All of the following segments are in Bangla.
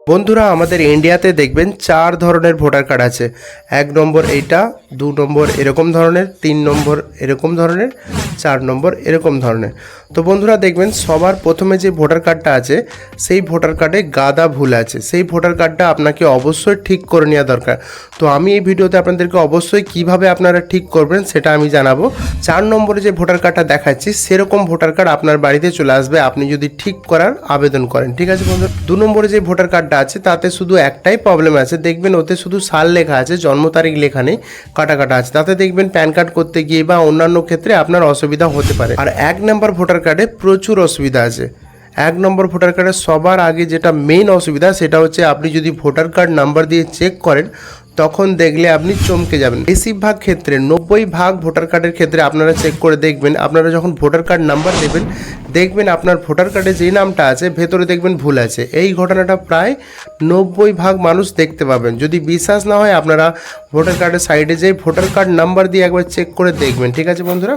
বন্ধুরা আমাদের ইন্ডিয়াতে দেখবেন 4 ধরনের ভোটার কার্ড আছে। 1 নম্বর এইটা, 2 নম্বর এরকম ধরনের, 3 নম্বর এরকম ধরনের, 4 নম্বর এরকম ধরনের। তো বন্ধুরা দেখবেন সবার প্রথমে যে ভোটার কার্ডটা আছে সেই ভোটার কার্ডে গাদা ভুল আছে। সেই ভোটার কার্ডটা আপনাকে অবশ্যই ঠিক করে নেওয়া দরকার। তো আমি এই ভিডিওতে আপনাদেরকে অবশ্যই কিভাবে আপনারা ঠিক করবেন সেটা আমি জানাবো। 4 নম্বরে যে ভোটার কার্ডটা দেখাচ্ছি সেরকম ভোটার কার্ড আপনার বাড়িতে চলে আসবে আপনি যদি ঠিক করার আবেদন করেন। ঠিক আছে বন্ধুরা, 2 নম্বরে যে ভোটার কার্ডটা আছে তাতে শুধু একটাই প্রবলেম আছে, দেখবেন ওতে শুধু সাল লেখা আছে, জন্ম তারিখ লেখা নেই, কাটা কাটা আছে। তাতে দেখবেন প্যান কার্ড করতে গিয়ে বা অন্যান্য ক্ষেত্রে আপনার অসুবিধা হতে পারে। আর 1 নম্বর ভোটার কার্ডে প্রচুর অসুবিধা আছে। 1 নম্বর ভোটার কার্ডে সবার আগে যেটা মেইন অসুবিধা সেটা হচ্ছে আপনি যদি ভোটার কার্ড নাম্বার দিয়ে চেক করেন তখন দেখলে আপনি চমকে যাবেন। বেশিরভাগ ক্ষেত্রে 90% ভোটার কার্ডের ক্ষেত্রে আপনারা চেক করে দেখবেন, আপনারা যখন ভোটার কার্ড নাম্বার দেবেন দেখবেন আপনার ভোটার কার্ডে যেই নামটা আছে ভেতরে দেখবেন ভুল আছে। এই ঘটনাটা প্রায় 90% মানুষ দেখতে পাবেন। যদি বিশ্বাস না হয় আপনারা ভোটার কার্ডের সাইডে যেয়ে ভোটার কার্ড নাম্বার দিয়ে একবার চেক করে দেখবেন। ঠিক আছে বন্ধুরা,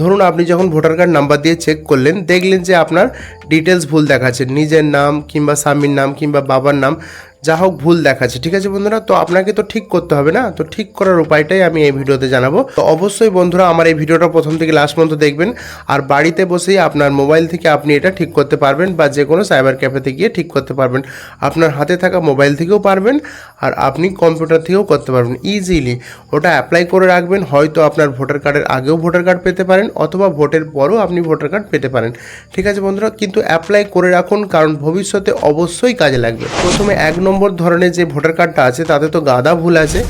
ধরুন আপনি যখন ভোটার কার্ড নাম্বার দিয়ে চেক করলেন দেখলেন যে আপনার ডিটেলস ভুল দেখাচ্ছে, নিজের নাম কিংবা স্বামীর নাম কিংবা বাবার নাম যা হোক ভুল দেখাচ্ছে। ঠিক আছে বন্ধুরা, তো আপনাকে তো ঠিক করতে হবে না, তো ঠিক করার উপায়টাই আমি এই ভিডিওতে জানাবো। তো অবশ্যই বন্ধুরা আমার এই ভিডিওটা প্রথম থেকে লাস্ট পর্যন্ত দেখবেন, আর বাড়িতে বসেই আপনার মোবাইল থেকে আপনি এটা ঠিক করতে পারবেন বা যে কোনো সাইবার ক্যাফেতে গিয়ে ঠিক করতে পারবেন। আপনার হাতে থাকা মোবাইল থেকেও পারবেন আর আপনি কম্পিউটার থেকেও করতে পারবেন ইজিলি। ওটা অ্যাপ্লাই করে রাখবেন, হয়তো আপনার ভোটার কার্ডের আগেও ভোটার কার্ড পেতে পারেন অথবা ভোটের পরও আপনি ভোটার কার্ড পেতে পারেন। ঠিক আছে বন্ধুরা, কিন্তু অ্যাপ্লাই করে রাখুন কারণ ভবিষ্যতে অবশ্যই কাজে লাগবে। প্রথমে 1 নম্বর ধরনের যে ভোটার কার্ডটা আছে তাতে তো গাদা ভুল আছে,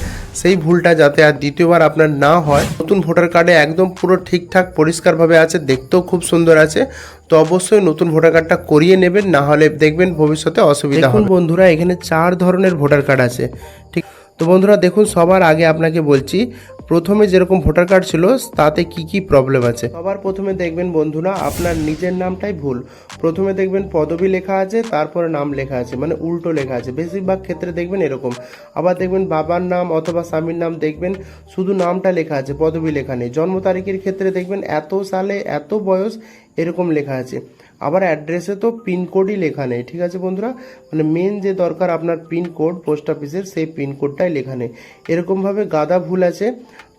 সেই ভুলটা যাতে আর দ্বিতীয়বার আপনার না হয়, নতুন ভোটার কার্ডে একদম পুরো ঠিকঠাক পরিষ্কারভাবে আছে, দেখতেও খুব সুন্দর আছে। তো অবশ্যই নতুন ভোটার কার্ডটা করিয়ে নেবেন, না হলে দেখবেন ভবিষ্যতে অসুবিধা হবে। বন্ধুরা এখানে 4 ধরনের ভোটার কার্ড আছে। ঠিক, তো বন্ধুরা দেখুন সবার আগে আপনাকে বলছি প্রথমে যেরকম ভোটার কার্ড ছিল তাতে কি কি প্রবলেম আছে। সবার প্রথমে দেখবেন বন্ধুরা আপনার নিজের নামটাই ভুল। প্রথমে দেখবেন পদবি লেখা আছে, তারপরে নাম লেখা আছে, মানে উল্টো লেখা আছে। বেশিরভাগ ক্ষেত্রে দেখবেন এরকম। আবার দেখবেন বাবার নাম অথবা স্বামীর নাম দেখবেন শুধু নামটা লেখা আছে, পদবি লেখা নেই। জন্ম তারিখের ক্ষেত্রে দেখবেন এত সালে এত বয়স এরকম লেখা আছে। আবার অ্যাড্রেসে তো পিনকোডই লেখা নেই। ঠিক আছে বন্ধুরা, মানে মেন যে দরকার আপনার পিনকোড পোস্ট অফিসের, সেই পিনকোডটাই লেখা নেই। এরকমভাবে গাদা ভুল আছে।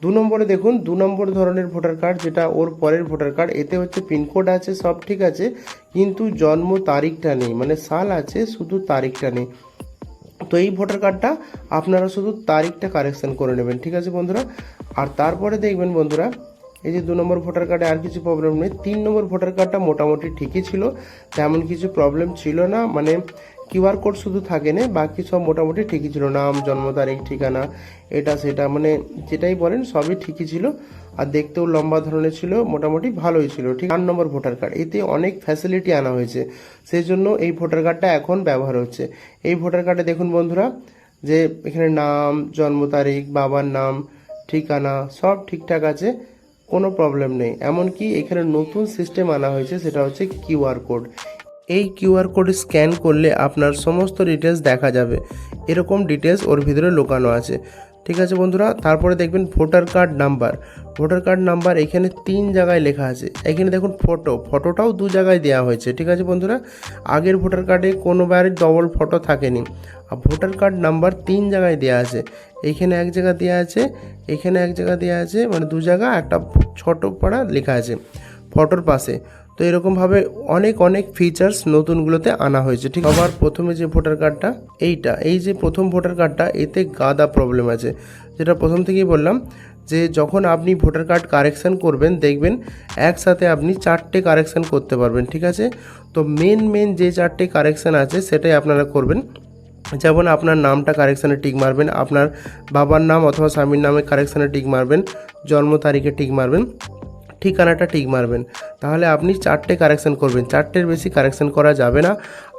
2 নম্বরে দেখুন 2 নম্বর ধরনের ভোটার কার্ড, যেটা ওর পরের ভোটার কার্ড, এতে হচ্ছে পিনকোড আছে সব ঠিক আছে কিন্তু জন্ম তারিখটা নেই, মানে সাল আছে শুধু তারিখটা নেই। তো এই ভোটার কার্ডটা আপনারা শুধু তারিখটা কারেকশন করে নেবেন। ঠিক আছে বন্ধুরা, আর তারপরে দেখবেন বন্ধুরা এই যে 2 নম্বর ভোটার কার্ডে আর কিছু প্রবলেম নেই। 3 নম্বর ভোটার কার্ডটা মোটামুটি ঠিকই ছিল, তেমন কিছু প্রবলেম ছিল না, মানে কিউআর কোড শুধু থাকে না, বাকি সব মোটামুটি ঠিকই ছিল। নাম, জন্ম তারিখ, ঠিকানা, এটা সেটা মানে যেটাই বলেন সবই ঠিকই ছিল, আর দেখতেও লম্বা ধরনের ছিল, মোটামুটি ভালোই ছিল। ঠিক 4 নম্বর ভোটার কার্ড, এতে অনেক ফ্যাসিলিটি আনা হয়েছে, সেই জন্য এই ভোটার কার্ডটা এখন ব্যবহার হচ্ছে। এই ভোটার কার্ডে দেখুন বন্ধুরা যে এখানে নাম, জন্ম তারিখ, বাবার নাম, ঠিকানা সব ঠিকঠাক আছে, কোনো প্রবলেম নেই। এমনকি এখানে নতুন সিস্টেম আনা হয়েছে, সেটা হচ্ছে কিউআর কোড। এই কিউআর কোড স্ক্যান করলে আপনার সমস্ত ডিটেলস দেখা যাবে, এরকম ডিটেলস ওর ভিতরে লুকানো আছে। ঠিক আছে বন্ধুরা, তারপরে দেখবেন voter card number. Voter card number এখানে 3 জায়গায় লেখা আছে। এখানে দেখুন ফটোটাও 2 জায়গায় দেওয়া হয়েছে। ঠিক আছে বন্ধুরা, আগের ভোটার কার্ডে কোনোবারই ডবল ফটো থাকেনি, আর ভোটার কার্ড নাম্বার 3 জায়গায় দেওয়া আছে। এইখানে এক জায়গা দেওয়া আছে, এখানে এক জায়গা দেওয়া আছে, মানে 2 জায়গা একটা ছোট পাড়া লেখা আছে ফটোর পাশে। তো এরকমভাবে অনেক ফিচার্স নতুনগুলোতে আনা হয়েছে। ঠিক, আবার প্রথমে যে ভোটার কার্ডটা এই যে প্রথম ভোটার কার্ডটা, এতে গাদা প্রবলেম আছে। যেটা প্রথম থেকেই বললাম যে যখন আপনি ভোটার কার্ড কারেকশান করবেন দেখবেন একসাথে আপনি 4টে কারেকশান করতে পারবেন। ঠিক আছে, তো মেন যে 4টে কারেকশান আছে সেটাই আপনারা করবেন। যেমন আপনার নামটা কারেকশানে টিক মারবেন, আপনার বাবার নাম অথবা স্বামীর নামে কারেকশানে টিক মারবেন, জন্ম তারিখে টিক মারবেন, ঠিকানাটা ঠিক মারবেন। তাহলে আপনি 4টে কারেকশান করবেন, 4টের বেশি কারেকশান করা যাবে না।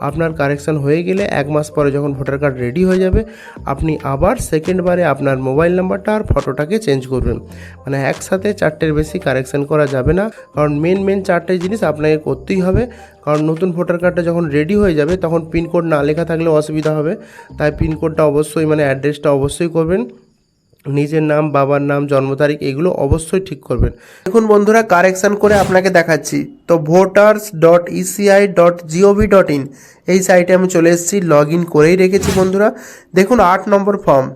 আপনার কারেকশান হয়ে গেলে 1 মাস পরে যখন ভোটার কার্ড রেডি হয়ে যাবে আপনি আবার সেকেন্ডবারে আপনার মোবাইল নাম্বারটা আর ফটোটাকে চেঞ্জ করবেন। মানে একসাথে 4টের বেশি কারেকশান করা যাবে না, কারণ মেন 4টে জিনিস আপনাকে করতেই হবে। কারণ নতুন ভোটার কার্ডটা যখন রেডি হয়ে যাবে তখন পিনকোড না লেখা থাকলেও অসুবিধা হবে, তাই পিনকোডটা অবশ্যই মানে অ্যাড্রেসটা অবশ্যই করবেন। নিজের নাম, বাবার নাম, জন্ম তারিখ এগুলো অবশ্যই ঠিক করবেন। দেখুন বন্ধুরা, কারেকশান করে আপনাকে দেখাচ্ছি। তো voters.eci.gov.in এই সাইটে আমি চলে এসেছি, লগ ইন করেই রেখেছি বন্ধুরা। দেখুন 8 নম্বর ফর্ম,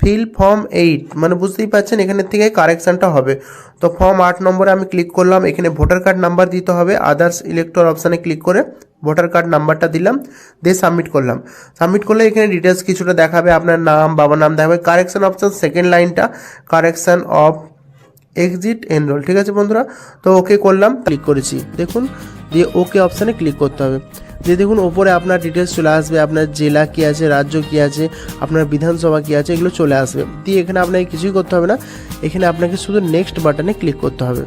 ফিল ফর্ম 8, মানে বুঝতেই পারছেন এখানের থেকে কারেকশানটা হবে। তো ফর্ম 8 নম্বরে আমি ক্লিক করলাম, এখানে ভোটার কার্ড নাম্বার দিতে হবে। আদার্স ইলেক্টর অপশানে ক্লিক করে ভোটার কার্ড নাম্বারটা দিলাম, দিয়ে সাবমিট করলাম। সাবমিট করলে এখানে ডিটেলস কিছুটা দেখাবে, আপনার নাম, বাবার নাম দেখাবে। কারেকশান অপশান সেকেন্ড লাইনটা, কারেকশান অফ এক্সিট এনরোল, ঠিক আছে বন্ধুরা। তো ওকে করলাম, ক্লিক করেছি দেখুন, দিয়ে ওকে অপশানে ক্লিক করতে হবে। দিয়ে দেখুন ওপরে আপনার ডিটেলস চলে আসবে, আপনার জেলা কী আছে, রাজ্য কী আছে, আপনার বিধানসভা কী আছে, এগুলো চলে আসবে। দিয়ে এখানে আপনাকে কিছুই করতে হবে না, এখানে আপনাকে শুধু নেক্সট বাটনে ক্লিক করতে হবে।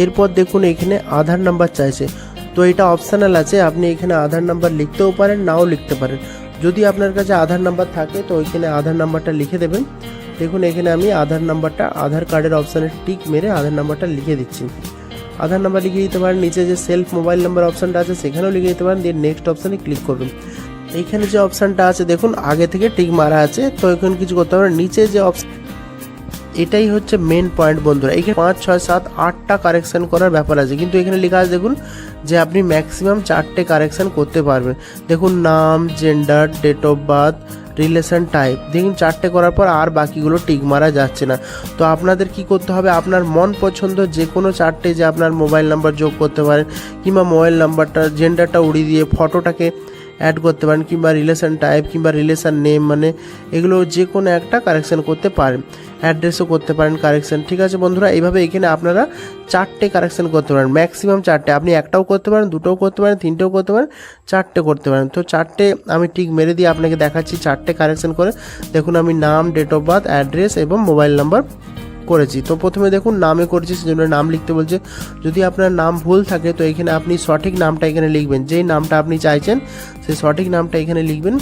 এরপর দেখুন এখানে আধার নাম্বার চাইছে, তো এটা অপশানাল আছে, আপনি এখানে আধার নাম্বার লিখতেও পারেন, নাও লিখতে পারেন। যদি আপনার কাছে আধার নাম্বার থাকে তো ওইখানে আধার নাম্বারটা লিখে দেবেন। দেখুন এখানে আমি আধার নাম্বারটা, আধার কার্ডের অপশানে টিক মেরে আধার নাম্বারটা লিখে দিচ্ছি। আধার নাম্বার লিখে দিতে পারেন, নিচে যে সেলফ মোবাইল নাম্বার অপশানটা আছে সেখানেও লিখে দিতে পারেন, দিয়ে নেক্সট অপশানে ক্লিক করবেন। এইখানে যে অপশানটা আছে দেখুন আগে থেকে টিক মারা আছে, তো এখানে কিছু করতে হবে না। নিচে যে অপশান, এটাই হচ্ছে মেন পয়েন্ট বন্ধুরা। এখানে 5, 6, 7, 8টা কারেকশান করার ব্যাপার আছে, কিন্তু এখানে লেখা আছে দেখুন যে আপনি ম্যাক্সিমাম 4টে কারেকশান করতে পারবেন। দেখুন নাম, gender, date of birth, relation type, দেখুন 4টে করার পর আর বাকিগুলো টিক মারা যাচ্ছে না। তো আপনাদের কি করতে হবে, আপনার মন পছন্দ যে কোনো 4টে, যে আপনার মোবাইল নাম্বার যোগ করতে পারেন, কিংবা মোবাইল নাম্বারটা, জেন্ডারটা উড়িয়ে দিয়ে ফটোটাকে অ্যাড করতে পারেন, কিংবা রিলেশন টাইপ কিংবা রিলেশন নেম, মানে এগুলো যে কোনো একটা কারেকশান করতে পারেন। অ্যাড্রেসও করতে পারেন কারেকশান, ঠিক আছে বন্ধুরা। এইভাবে এখানে আপনারা 4টে কারেকশান করতে পারেন, ম্যাক্সিমাম 4টে। আপনি একটাও করতে পারেন, দুটোও করতে পারেন, 3টেও করতে পারেন, 4টে করতে পারেন। তো 4টে আমি টিক মেরে দিয়ে আপনাকে দেখাচ্ছি 4টে কারেকশান করে। দেখুন আমি নাম, ডেট অফ বার্থ, অ্যাড্রেস এবং মোবাইল নাম্বার করেছি। তো প্রথমে দেখুন নামে করেছি, সেজন্য নাম লিখতে বলছে। যদি আপনার নাম ভুল থাকে তো এখানে আপনি সঠিক নামটা এখানে লিখবেন, যেই নামটা আপনি চাইছেন সেই সঠিক নামটা এখানে লিখবেন।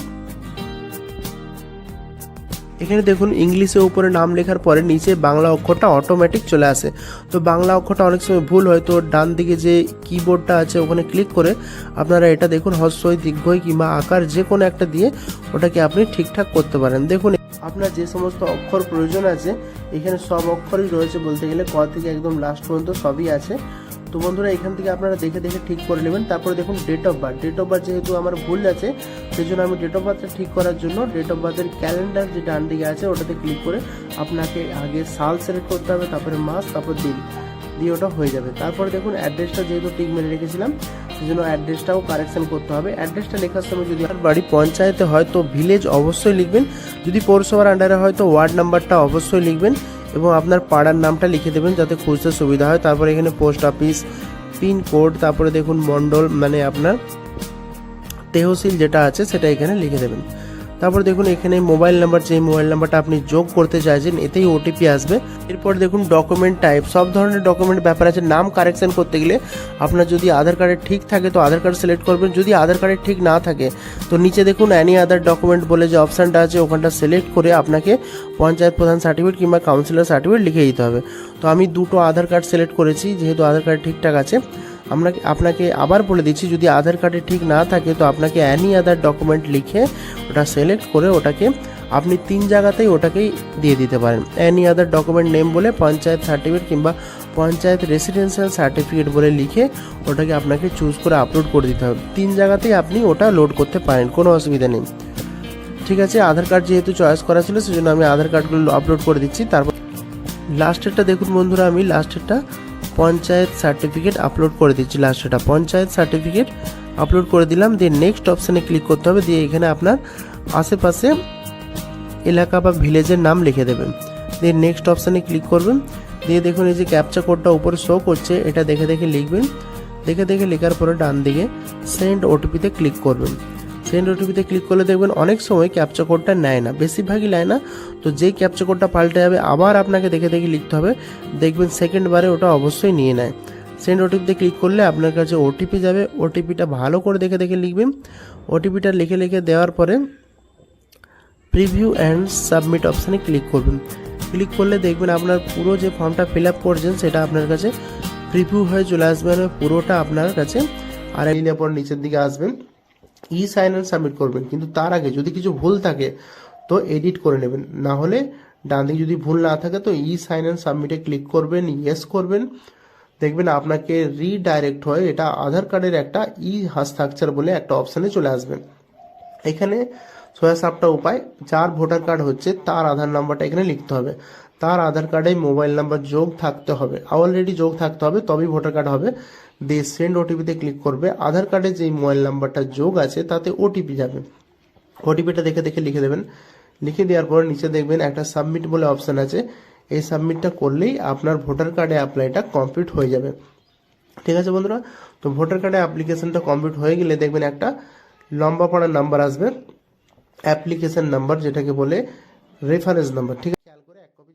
এখানে দেখুন ইংলিশে উপরে নাম লেখার পরে নিচে বাংলা অক্ষরটা অটোমেটিক চলে আসে। তো বাংলা অক্ষরটা অনেক সময় ভুল হয়, তো ডান দিকে যে কিবোর্ডটা আছে ওখানে ক্লিক করে আপনারা এটা দেখুন হ্রস্বই, দীর্ঘই কিংবা আকার যে কোনো একটা দিয়ে ওটাকে আপনি ঠিকঠাক করতে পারেন। দেখুন আপনার যে সমস্ত অক্ষর প্রয়োজন আছে এখানে সব অক্ষরই রয়েছে বলতে গেলে, ক থেকে একদম লাস্ট পর্যন্ত সবই আছে। তো বন্ধুরা এখান থেকে আপনারা দেখে দেখে ঠিক করে নেবেন। তারপরে দেখুন date of birth, date of birth যেহেতু আমার ভুল আছে সেই জন্য আমি ডেট অফ বার্থটা ঠিক করার জন্য ডেট অফ বার্থের ক্যালেন্ডার যে ডান দিকে আছে ওটাতে ক্লিক করে আপনাকে আগে সাল সিলেক্ট করতে হবে, তারপরে মাস, তারপর দিন, দিয়ে ওটা হয়ে যাবে। তারপরে দেখুন অ্যাড্রেসটা যেহেতু ঠিক মেরে রেখেছিলাম সেই জন্য অ্যাড্রেসটাও কারেকশান করতে হবে। অ্যাড্রেসটা লেখার সময় যদি আপনার বাড়ি পঞ্চায়েতে হয় তো ভিলেজ অবশ্যই লিখবেন, যদি পৌরসভার আন্ডারে হয় তো ওয়ার্ড নাম্বারটা অবশ্যই লিখবেন এবং আপনার পাড়ার নামটা লিখে দেবেন যাতে খুঁজতে সুবিধা হয়। তারপরে এখানে পোস্ট অফিস, পিনকোড, তারপরে দেখুন মণ্ডল মানে আপনার তহসিল যেটা আছে সেটা এখানে লিখে দেবেন। তারপর দেখুন এখানে মোবাইল নাম্বার, যে মোবাইল নাম্বারটা আপনি যোগ করতে চাইছেন এতেই ওটিপি আসবে। এরপর দেখুন ডকুমেন্ট টাইপ, সব ধরনের ডকুমেন্ট ব্যাপার আছে। নাম কারেকশান করতে গেলে আপনার যদি আধার কার্ডে ঠিক থাকে তো আধার কার্ড সিলেক্ট করবেন, যদি আধার কার্ডে ঠিক না থাকে তো নিচে দেখুন অ্যানি আদার ডকুমেন্ট বলে যে অপশানটা আছে ওখানটা সিলেক্ট করে আপনাকে পঞ্চায়েত প্রধান সার্টিফিকেট কিংবা কাউন্সিলর সার্টিফিকেট লিখে দিতে হবে। তো আমি দুটো আধার কার্ড সিলেক্ট করেছি, যেহেতু আধার কার্ড ঠিকঠাক আছে। আপনাকে আবার বলে দিচ্ছি, যদি আধার কার্ডে ঠিক না থাকে তো আপনাকে অ্যানি আদার ডকুমেন্ট লিখে ওটা সিলেক্ট করে ওটাকে আপনি 3 জায়গাতেই ওটাকেই দিয়ে দিতে পারেন। অ্যানি আদার ডকুমেন্ট নেম বলে পঞ্চায়েত সার্টিফিকেট কিংবা পঞ্চায়েত রেসিডেন্সিয়াল সার্টিফিকেট বলে লিখে ওটাকে আপনাকে চুজ করে আপলোড করে দিতে হবে। 3 জায়গাতেই আপনি ওটা লোড করতে পারেন, কোনো অসুবিধা নেই, ঠিক আছে। আধার কার্ড যেহেতু চয়েস করা ছিল সেজন্য আমি আধার কার্ডগুলো আপলোড করে দিচ্ছি। তারপর লাস্টেরটা দেখুন বন্ধুরা, আমি লাস্টেরটা পঞ্চায়েত সার্টিফিকেট আপলোড করে দিচ্ছি। লাস্টেরটা পঞ্চায়েত সার্টিফিকেট আপলোড করে দিলাম, দিয়ে নেক্সট অপশানে ক্লিক করতে হবে। দিয়ে এখানে আপনার আশেপাশে এলাকা বা ভিলেজের নাম লিখে দেবেন, দিয়ে নেক্সট অপশানে ক্লিক করবেন। দিয়ে দেখুন এই যে ক্যাপচা কোডটা উপরে শো করছে এটা দেখে দেখে লিখবেন। দেখে দেখে লেখার পরে ডান দিকে সেন্ড ওটিপিতে ক্লিক করবেন। সেন্ড ওটিপিতে ক্লিক করলে দেখবেন অনেক সময় ক্যাপচা কোডটা নেয় না, বেশিরভাগই নেয় না। তো যেই ক্যাপচা কোডটা পাল্টে যাবে আবার আপনাকে দেখে দেখে লিখতে হবে, দেখবেন সেকেন্ড বারে ওটা অবশ্যই নিয়ে নেয়। সেন্ড ওটিপিতে ক্লিক করলে আপনার কাছে ওটিপি যাবে, ওটিপিটা ভালো করে দেখে দেখে লিখবেন। ওটিপিটা লিখে লিখে দেওয়ার পরে প্রিভিউ অ্যান্ড সাবমিট অপশানে ক্লিক করবেন। ক্লিক করলে দেখবেন আপনার পুরো যে ফর্মটা ফিল আপ করছেন সেটা আপনার কাছে প্রিভিউ হয়ে চলে আসবে, পুরোটা আপনার কাছে। আর এর পর নিচের দিকে আসবেন, ই সাইন অ্যান্ড সাবমিট করবেন। কিন্তু তার আগে যদি কিছু ভুল থাকে তো এডিট করে নেবেন, না হলে ডান দিকে যদি ভুল না থাকে তো ই সাইন অ্যান্ড সাবমিটে ক্লিক করবেন, ইয়েস করবেন, দেখবেন আপনাকে রিডাইরেক্ট হয়ে এটা আধার কার্ডের একটা ই স্ট্রাকচার বলে একটা অপশানে চলে আসবেন। এখানে সোজা সাপটা উপায়, যার ভোটার কার্ড হচ্ছে তার আধার নাম্বারটা এখানে লিখতে হবে, তার আধার কার্ডে মোবাইল নাম্বার যোগ থাকতে হবে, অলরেডি যোগ থাকতে হবে, তবেই ভোটার কার্ড হবে। দিয়ে সেন্ড ওটিপিতে ক্লিক করবে, আধার কার্ডে যেই মোবাইল নাম্বারটা যোগ আছে তাতে ওটিপি যাবে, ওটিপিটা দেখে দেখে লিখে দেবেন। লিখে দেওয়ার পর নিচে দেখবেন একটা সাবমিট বলে অপশান আছে, এই সাবমিটটা করলেই আপনার ভোটার কার্ডে অ্যাপ্লাইটা কমপ্লিট হয়ে যাবে। ঠিক আছে বন্ধুরা, তো ভোটার কার্ডে অ্যাপ্লিকেশনটা কমপ্লিট হয়ে গেলে দেখবেন একটা লম্বা পড়া নাম্বার আসবে, অ্যাপ্লিকেশন নাম্বার, যেটাকে বলে রেফারেন্স নাম্বার। ঠিক আছে, খেয়াল করে এক কপি